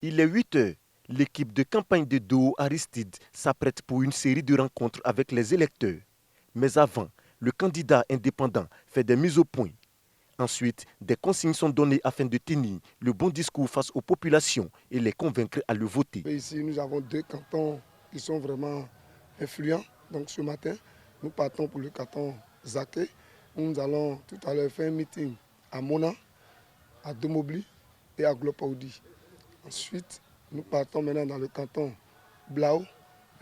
Il est 8 heures. L'équipe de campagne de Doo Aristide s'apprête pour une série de rencontres avec les électeurs. Mais avant, le candidat indépendant fait des mises au point. Ensuite, des consignes sont données afin de tenir le bon discours face aux populations et les convaincre à le voter. Ici, nous avons 2 cantons qui sont vraiment influents. Donc ce matin, nous partons pour le canton Zaké. Nous allons tout à l'heure faire un meeting à Mona, à Domobli et à Glopaoudi. Ensuite, nous partons maintenant dans le canton Blao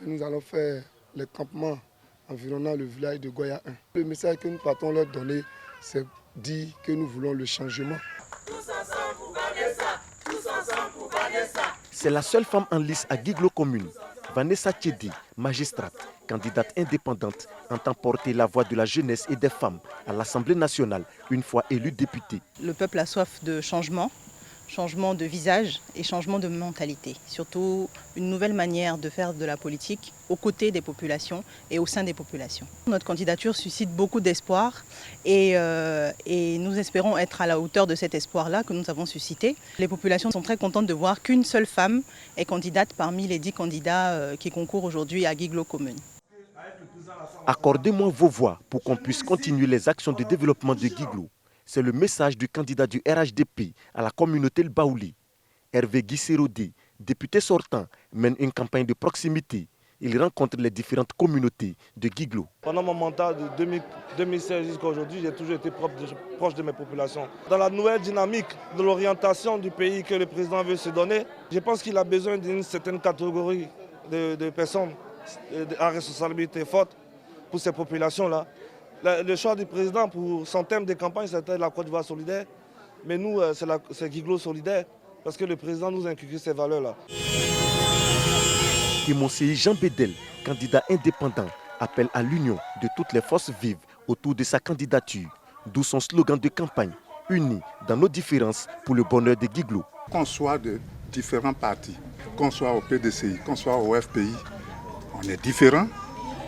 et nous allons faire les campements environnant le village de Goya 1. Le message que nous partons leur donner, c'est dire que nous voulons le changement. C'est la seule femme en lice à Guiglo Commune. Vanessa Tchedi, magistrate, candidate indépendante, entend porter la voix de la jeunesse et des femmes à l'Assemblée nationale une fois élue députée. Le peuple a soif de changement, changement de visage et changement de mentalité. Surtout une nouvelle manière de faire de la politique aux côtés des populations et au sein des populations. Notre candidature suscite beaucoup d'espoir et nous espérons être à la hauteur de cet espoir-là que nous avons suscité. Les populations sont très contentes de voir qu'une seule femme est candidate parmi les 10 candidats qui concourent aujourd'hui à Guiglo Commune. Accordez-moi vos voix pour qu'on puisse continuer les actions de développement de Guiglo. C'est le message du candidat du RHDP à la communauté Le Baouli. Hervé Guissérodé, député sortant, mène une campagne de proximité. Il rencontre les différentes communautés de Guiglo. Pendant mon mandat de 2016 jusqu'à aujourd'hui, j'ai toujours été proche de mes populations. Dans la nouvelle dynamique de l'orientation du pays que le président veut se donner, je pense qu'il a besoin d'une certaine catégorie de personnes à responsabilité forte pour ces populations-là. Le choix du président pour son thème de campagne, c'était la Côte d'Ivoire solidaire. Mais nous, c'est Guiglo solidaire, parce que le président nous a inculqué ces valeurs-là. Et Monsei Jean Bédel, candidat indépendant, appelle à l'union de toutes les forces vives autour de sa candidature. D'où son slogan de campagne, unis dans nos différences pour le bonheur de Guiglo. Qu'on soit de différents partis, qu'on soit au PDCI, qu'on soit au FPI, on est différents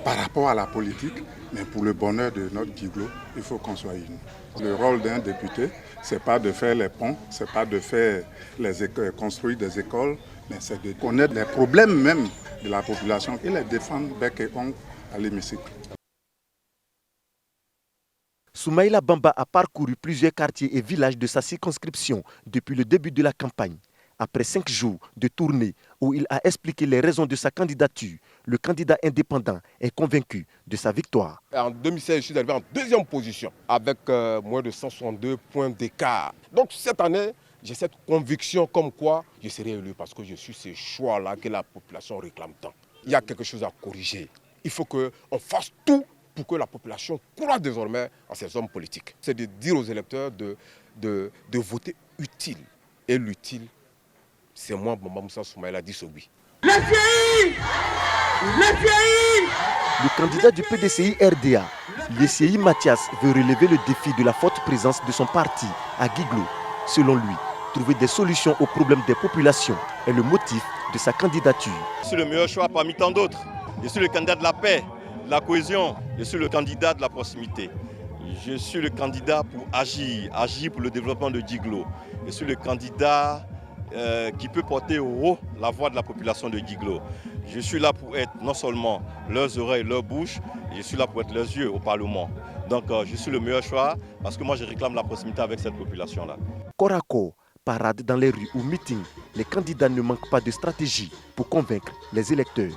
par rapport à la politique. Mais pour le bonheur de notre Guiglo, il faut qu'on soit unis. Le rôle d'un député, ce n'est pas de faire les ponts, ce n'est pas de faire construire des écoles, mais c'est de connaître les problèmes même de la population et les défendre bec et ongle à l'hémicycle. Soumaïla Bamba a parcouru plusieurs quartiers et villages de sa circonscription depuis le début de la campagne. Après 5 jours de tournée où il a expliqué les raisons de sa candidature, le candidat indépendant est convaincu de sa victoire. En 2016, je suis arrivé en 2e position avec moins de 162 points d'écart. Donc cette année, j'ai cette conviction comme quoi je serai élu parce que je suis ce choix-là que la population réclame tant. Il y a quelque chose à corriger. Il faut qu'on fasse tout pour que la population croie désormais en ces hommes politiques. C'est de dire aux électeurs de voter utile. Et l'utile, c'est moi, Bamba Moussa Soumaïla Dissobi. Le candidat du PDCI RDA, Yesséi Mathias, veut relever le défi de la forte présence de son parti à Guiglo. Selon lui, trouver des solutions aux problèmes des populations est le motif de sa candidature. Je suis le meilleur choix parmi tant d'autres. Je suis le candidat de la paix, de la cohésion. Je suis le candidat de la proximité. Je suis le candidat pour agir pour le développement de Guiglo. Je suis le candidat qui peut porter au haut la voix de la population de Guiglo. Je suis là pour être non seulement leurs oreilles, leurs bouches, je suis là pour être leurs yeux au Parlement. Donc je suis le meilleur choix parce que moi je réclame la proximité avec cette population-là. Corps à corps, parade dans les rues ou meetings, les candidats ne manquent pas de stratégie pour convaincre les électeurs.